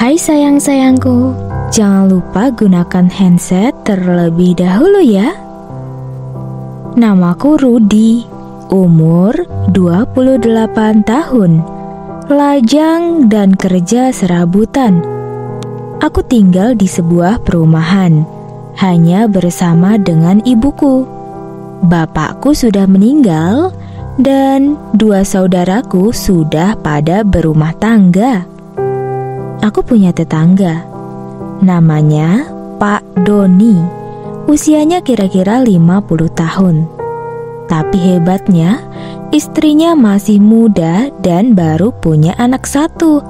Hai sayang-sayangku, jangan lupa gunakan handset terlebih dahulu ya. Namaku Rudy, umur 28 tahun, lajang dan kerja serabutan. Aku tinggal di sebuah perumahan, hanya bersama dengan ibuku. Bapakku sudah meninggal dan dua saudaraku sudah pada berumah tangga. Aku punya tetangga, namanya Pak Doni. Usianya kira-kira 50 tahun. Tapi hebatnya, istrinya masih muda dan baru punya anak satu.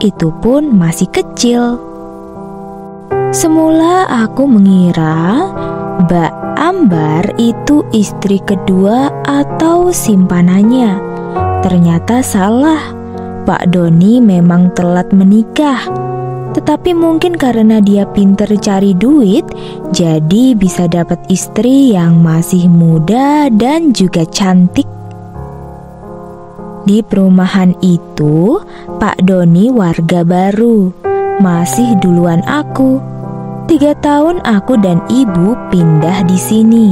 Itu pun masih kecil. Semula aku mengira Mbak Ambar itu istri kedua atau simpanannya. Ternyata salah. Pak Doni memang telat menikah. Tetapi mungkin karena dia pinter cari duit, jadi bisa dapat istri yang masih muda dan juga cantik. Di perumahan itu, Pak Doni warga baru, masih duluan aku. 3 tahun aku dan ibu pindah di sini.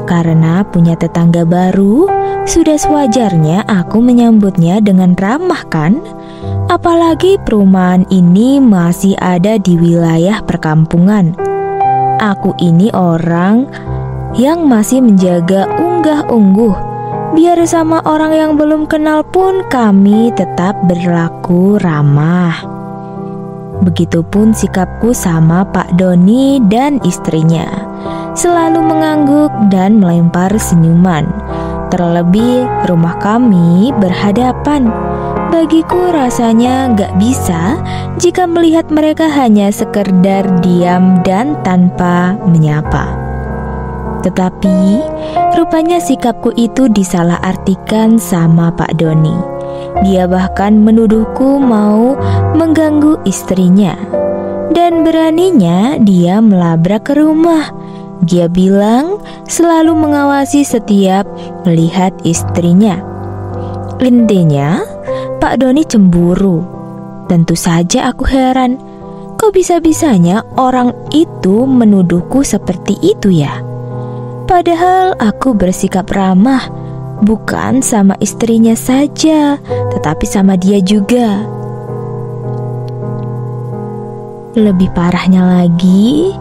Karena punya tetangga baru, sudah sewajarnya aku menyambutnya dengan ramah kan? Apalagi perumahan ini masih ada di wilayah perkampungan. Aku ini orang yang masih menjaga unggah-ungguh. Biar sama orang yang belum kenal pun kami tetap berlaku ramah. Begitupun sikapku sama Pak Doni dan istrinya. Selalu mengangguk dan melempar senyuman. Terlebih rumah kami berhadapan. Bagiku rasanya gak bisa jika melihat mereka hanya sekedar diam dan tanpa menyapa. Tetapi rupanya sikapku itu disalahartikan sama Pak Doni. Dia bahkan menuduhku mau mengganggu istrinya. Dan beraninya dia melabrak ke rumah. Dia bilang selalu mengawasi setiap melihat istrinya. Intinya, Pak Doni cemburu. Tentu saja aku heran. Kok bisa-bisanya orang itu menuduhku seperti itu ya? Padahal aku bersikap ramah, bukan sama istrinya saja, tetapi sama dia juga. Lebih parahnya lagi,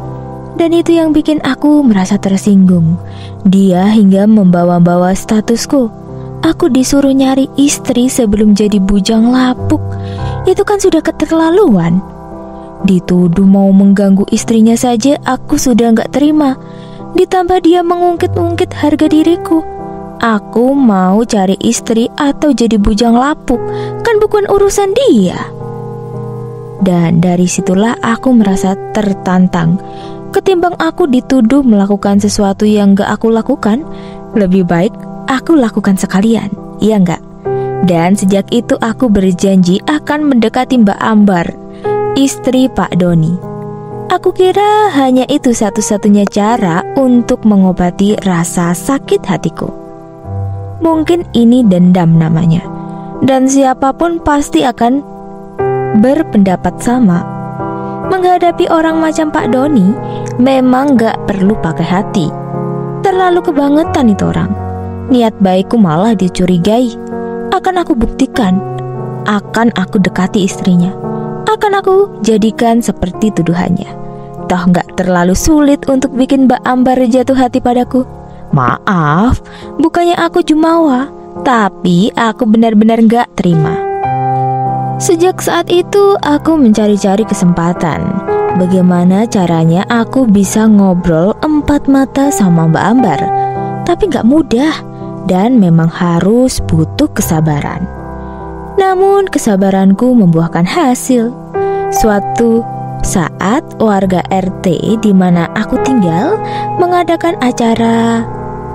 dan itu yang bikin aku merasa tersinggung, dia hingga membawa-bawa statusku. Aku disuruh nyari istri sebelum jadi bujang lapuk. Itu kan sudah keterlaluan. Dituduh mau mengganggu istrinya saja aku sudah gak terima. Ditambah dia mengungkit-ungkit harga diriku. Aku mau cari istri atau jadi bujang lapuk, kan bukan urusan dia. Dan dari situlah aku merasa tertantang. Ketimbang aku dituduh melakukan sesuatu yang gak aku lakukan, lebih baik aku lakukan sekalian, iya gak? Dan sejak itu aku berjanji akan mendekati Mbak Ambar, istri Pak Doni. Aku kira hanya itu satu-satunya cara untuk mengobati rasa sakit hatiku. Mungkin ini dendam namanya. Dan siapapun pasti akan berpendapat sama. Menghadapi orang macam Pak Doni memang gak perlu pakai hati. Terlalu kebangetan itu orang. Niat baikku malah dicurigai. Akan aku buktikan. Akan aku dekati istrinya. Akan aku jadikan seperti tuduhannya. Toh gak terlalu sulit untuk bikin Mbak Ambar jatuh hati padaku. Maaf, bukannya aku jumawa, tapi aku benar-benar gak terima. Sejak saat itu aku mencari-cari kesempatan. Bagaimana caranya aku bisa ngobrol 4 mata sama Mbak Ambar. Tapi gak mudah dan memang harus butuh kesabaran. Namun kesabaranku membuahkan hasil. Suatu saat warga RT di mana aku tinggal mengadakan acara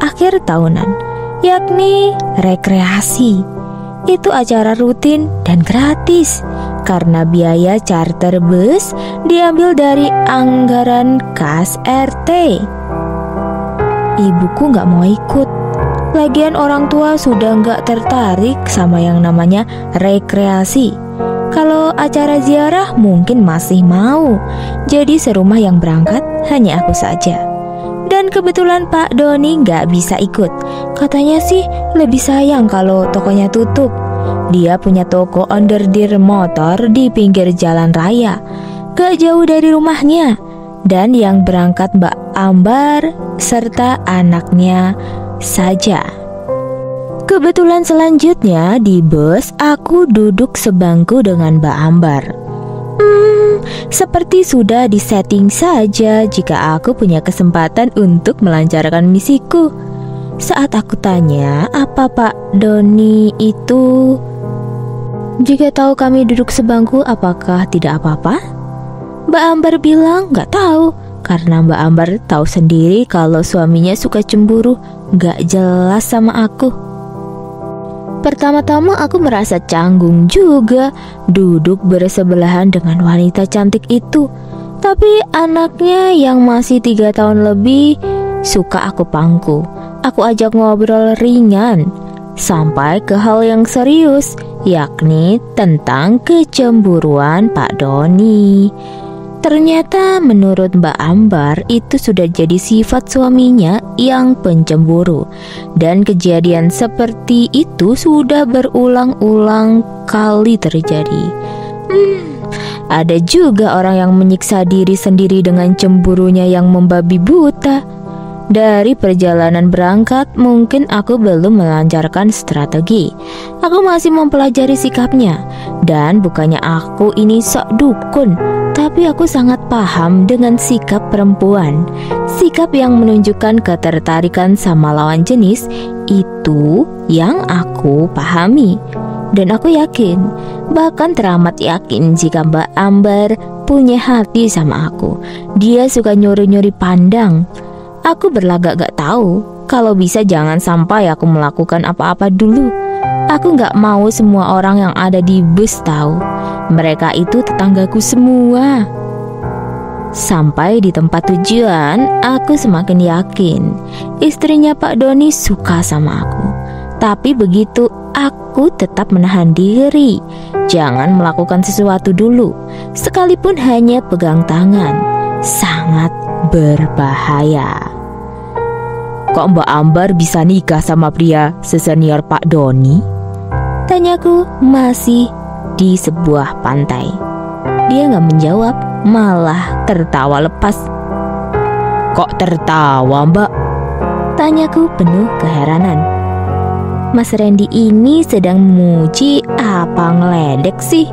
akhir tahunan, yakni rekreasi. Itu acara rutin dan gratis karena biaya charter bus diambil dari anggaran kas RT. Ibuku gak mau ikut. Lagian orang tua sudah gak tertarik sama yang namanya rekreasi. Kalau acara ziarah mungkin masih mau. Jadi serumah yang berangkat hanya aku saja. Dan kebetulan Pak Doni nggak bisa ikut. Katanya sih lebih sayang kalau tokonya tutup. Dia punya toko onderdeer motor di pinggir jalan raya, gak jauh dari rumahnya. Dan yang berangkat Mbak Ambar serta anaknya saja. Kebetulan selanjutnya di bus aku duduk sebangku dengan Mbak Ambar. Seperti sudah disetting saja jika aku punya kesempatan untuk melancarkan misiku. Saat aku tanya, apa Pak Doni itu? Jika tahu kami duduk sebangku, apakah tidak apa-apa? Mbak Ambar bilang gak tahu, karena Mbak Ambar tahu sendiri kalau suaminya suka cemburu, gak jelas sama aku. Pertama-tama aku merasa canggung juga duduk bersebelahan dengan wanita cantik itu. Tapi anaknya yang masih 3 tahun lebih suka aku pangku. Aku ajak ngobrol ringan sampai ke hal yang serius, yakni tentang kecemburuan Pak Doni. Ternyata menurut Mbak Ambar itu sudah jadi sifat suaminya yang pencemburu. Dan kejadian seperti itu sudah berulang-ulang kali terjadi. Ada juga orang yang menyiksa diri sendiri dengan cemburunya yang membabi buta. Dari perjalanan berangkat, mungkin aku belum melancarkan strategi. Aku masih mempelajari sikapnya. Dan bukannya aku ini sok dukun, tapi aku sangat paham dengan sikap perempuan. Sikap yang menunjukkan ketertarikan sama lawan jenis, itu yang aku pahami. Dan aku yakin, bahkan teramat yakin jika Mbak Ambar punya hati sama aku. Dia suka nyuri-nyuri pandang. Aku berlagak gak tahu. Kalau bisa jangan sampai aku melakukan apa-apa dulu. Aku gak mau semua orang yang ada di bus tahu. Mereka itu tetanggaku semua. Sampai di tempat tujuan, aku semakin yakin istrinya Pak Doni suka sama aku. Tapi begitu aku tetap menahan diri. Jangan melakukan sesuatu dulu, sekalipun hanya pegang tangan. Sangat berbahaya. Kok Mbak Ambar bisa nikah sama pria sesenior Pak Doni? Tanyaku masih di sebuah pantai. Dia gak menjawab, malah tertawa lepas. Kok tertawa Mbak? Tanyaku penuh keheranan. Mas Randy ini sedang memuji apa ngeledek sih?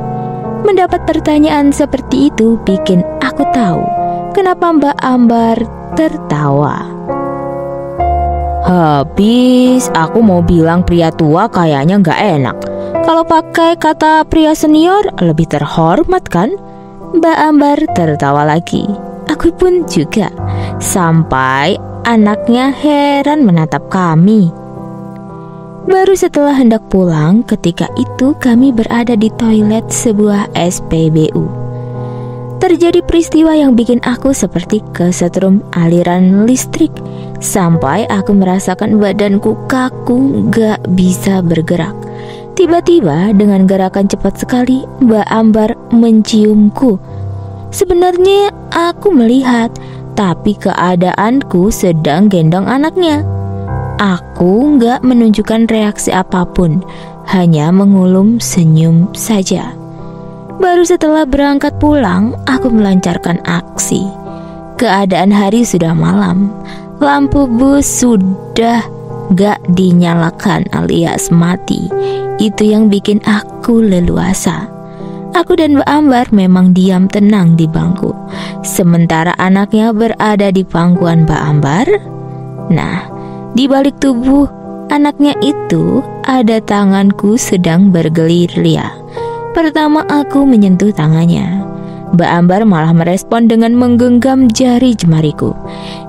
Mendapat pertanyaan seperti itu bikin aku tahu kenapa Mbak Ambar tertawa. Habis aku mau bilang pria tua kayaknya gak enak. Kalau pakai kata pria senior lebih terhormat kan? Mbak Ambar tertawa lagi. Aku pun juga. Sampai anaknya heran menatap kami. Baru setelah hendak pulang, ketika itu kami berada di toilet sebuah SPBU. Terjadi peristiwa yang bikin aku seperti kesetrum aliran listrik. Sampai aku merasakan badanku kaku, gak bisa bergerak. Tiba-tiba dengan gerakan cepat sekali Mbak Ambar menciumku. Sebenarnya aku melihat, tapi keadaanku sedang gendong anaknya. Aku gak menunjukkan reaksi apapun, hanya mengulum senyum saja. Baru setelah berangkat pulang, aku melancarkan aksi. Keadaan hari sudah malam. Lampu bus sudah gak dinyalakan alias mati. Itu yang bikin aku leluasa. Aku dan Mbak Ambar memang diam tenang di bangku, sementara anaknya berada di pangkuan Mbak Ambar. Nah, di balik tubuh anaknya itu ada tanganku sedang bergerilya. Pertama aku menyentuh tangannya. Mbak Ambar malah merespon dengan menggenggam jari jemariku.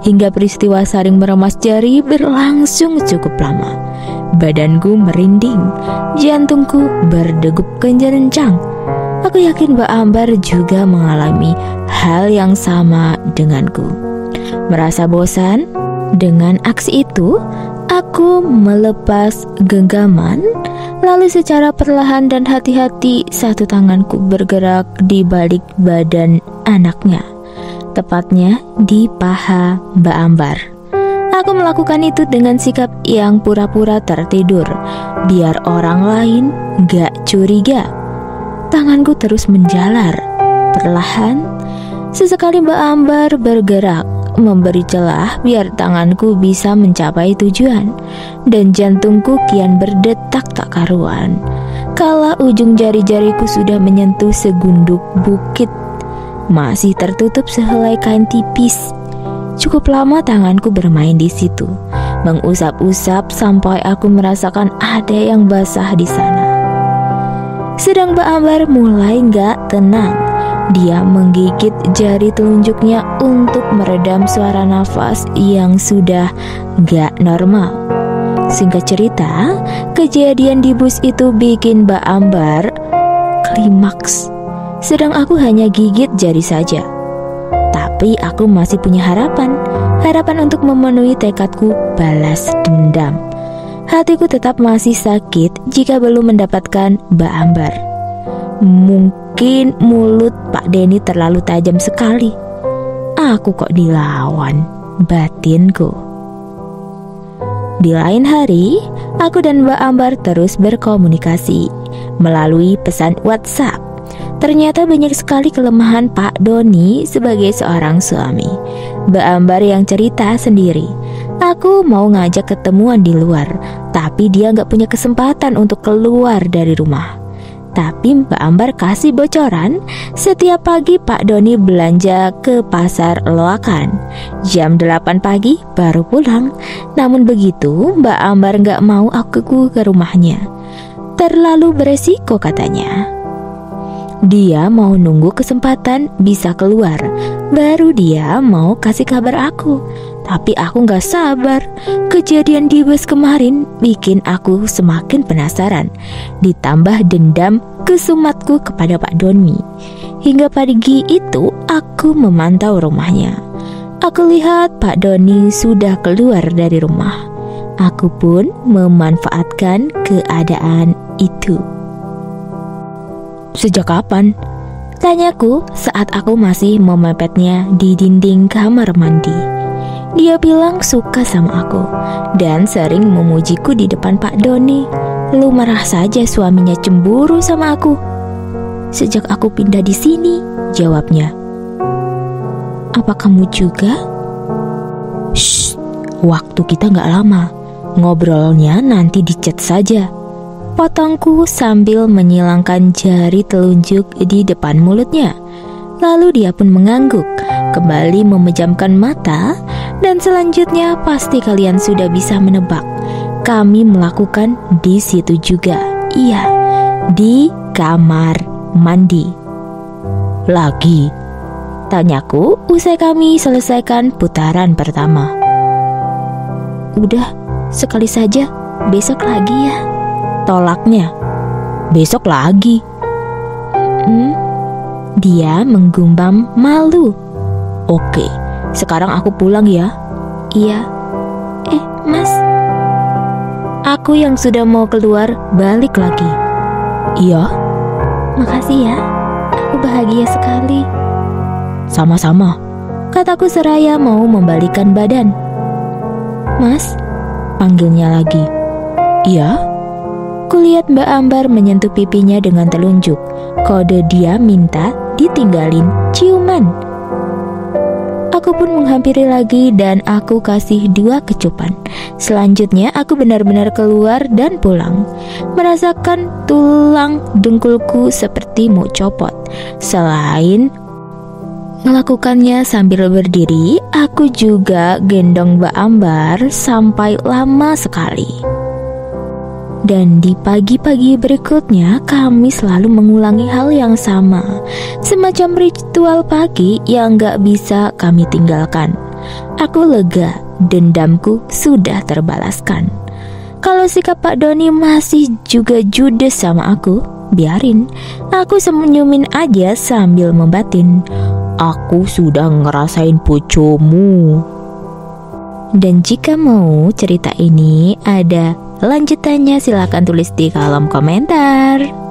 Hingga peristiwa saling meremas jari berlangsung cukup lama. Badanku merinding, jantungku berdegup kencang. Aku yakin Mbak Ambar juga mengalami hal yang sama denganku. Merasa bosan dengan aksi itu, aku melepas genggaman, Lalu secara perlahan dan hati-hati satu tanganku bergerak di balik badan anaknya, tepatnya di paha Mbak Ambar. Aku melakukan itu dengan sikap yang pura-pura tertidur, biar orang lain gak curiga. Tanganku terus menjalar. Perlahan, sesekali Mbak Ambar bergerak, memberi celah biar tanganku bisa mencapai tujuan. Dan jantungku kian berdetak tak karuan kala ujung jari-jariku sudah menyentuh segunduk bukit. Masih tertutup sehelai kain tipis. Cukup lama tanganku bermain di situ, mengusap-usap sampai aku merasakan ada yang basah di sana. Sedang Mbak Ambar mulai gak tenang. Dia menggigit jari telunjuknya untuk meredam suara nafas yang sudah gak normal. Singkat cerita, kejadian di bus itu bikin Mbak Ambar klimaks, sedang aku hanya gigit jari saja. Tapi aku masih punya harapan untuk memenuhi tekadku balas dendam. Hatiku tetap masih sakit jika belum mendapatkan Mbak Ambar. Mungkin mulut Pak Denny terlalu tajam sekali. Aku kok dilawan, batinku. Di lain hari, aku dan Mbak Ambar terus berkomunikasi melalui pesan WhatsApp. Ternyata banyak sekali kelemahan Pak Doni sebagai seorang suami. Mbak Ambar yang cerita sendiri. Aku mau ngajak ketemuan di luar, tapi dia gak punya kesempatan untuk keluar dari rumah. Tapi Mbak Ambar kasih bocoran, setiap pagi Pak Doni belanja ke pasar Loakan. Jam 8 pagi baru pulang. Namun begitu, Mbak Ambar gak mau aku ke rumahnya. Terlalu beresiko katanya. Dia mau nunggu kesempatan bisa keluar, baru dia mau kasih kabar aku. Tapi aku gak sabar. Kejadian di bus kemarin bikin aku semakin penasaran, ditambah dendam kesumatku kepada Pak Doni. Hingga pagi itu aku memantau rumahnya. Aku lihat Pak Doni sudah keluar dari rumah. Aku pun memanfaatkan keadaan itu. Sejak kapan? Tanyaku saat aku masih memepetnya di dinding kamar mandi. Dia bilang suka sama aku dan sering memujiku di depan Pak Doni. Lu marah saja suaminya cemburu sama aku. Sejak aku pindah di sini, jawabnya. Apa kamu juga? Shh, waktu kita gak lama. Ngobrolnya nanti di chat saja. Potongku sambil menyilangkan jari telunjuk di depan mulutnya. Lalu dia pun mengangguk, kembali memejamkan mata. Dan selanjutnya pasti kalian sudah bisa menebak. Kami melakukan di situ juga. Iya, di kamar mandi. Lagi? Tanyaku usai kami selesaikan putaran pertama. Udah, sekali saja, besok lagi ya. Tolaknya. Besok lagi. Dia menggumbam malu. Oke, sekarang aku pulang ya. Iya. Mas, aku yang sudah mau keluar balik lagi. Iya. Makasih ya, aku bahagia sekali. Sama-sama, kataku seraya mau membalikan badan. Mas, panggilnya lagi. Iya. Kulihat Mbak Ambar menyentuh pipinya dengan telunjuk. Kode dia minta ditinggalin ciuman. Aku pun menghampiri lagi dan aku kasih 2 kecupan. Selanjutnya aku benar-benar keluar dan pulang, merasakan tulang dengkulku seperti mau copot. Selain melakukannya sambil berdiri, aku juga gendong Mbak Ambar sampai lama sekali. Dan di pagi-pagi berikutnya kami selalu mengulangi hal yang sama, semacam ritual pagi yang gak bisa kami tinggalkan. Aku lega, dendamku sudah terbalaskan. Kalau sikap Pak Doni masih juga judes sama aku, biarin. Aku senyumin aja sambil membatin. Aku sudah ngerasain pucumu. Dan jika mau cerita ini ada Lanjutannya silahkan tulis di kolom komentar.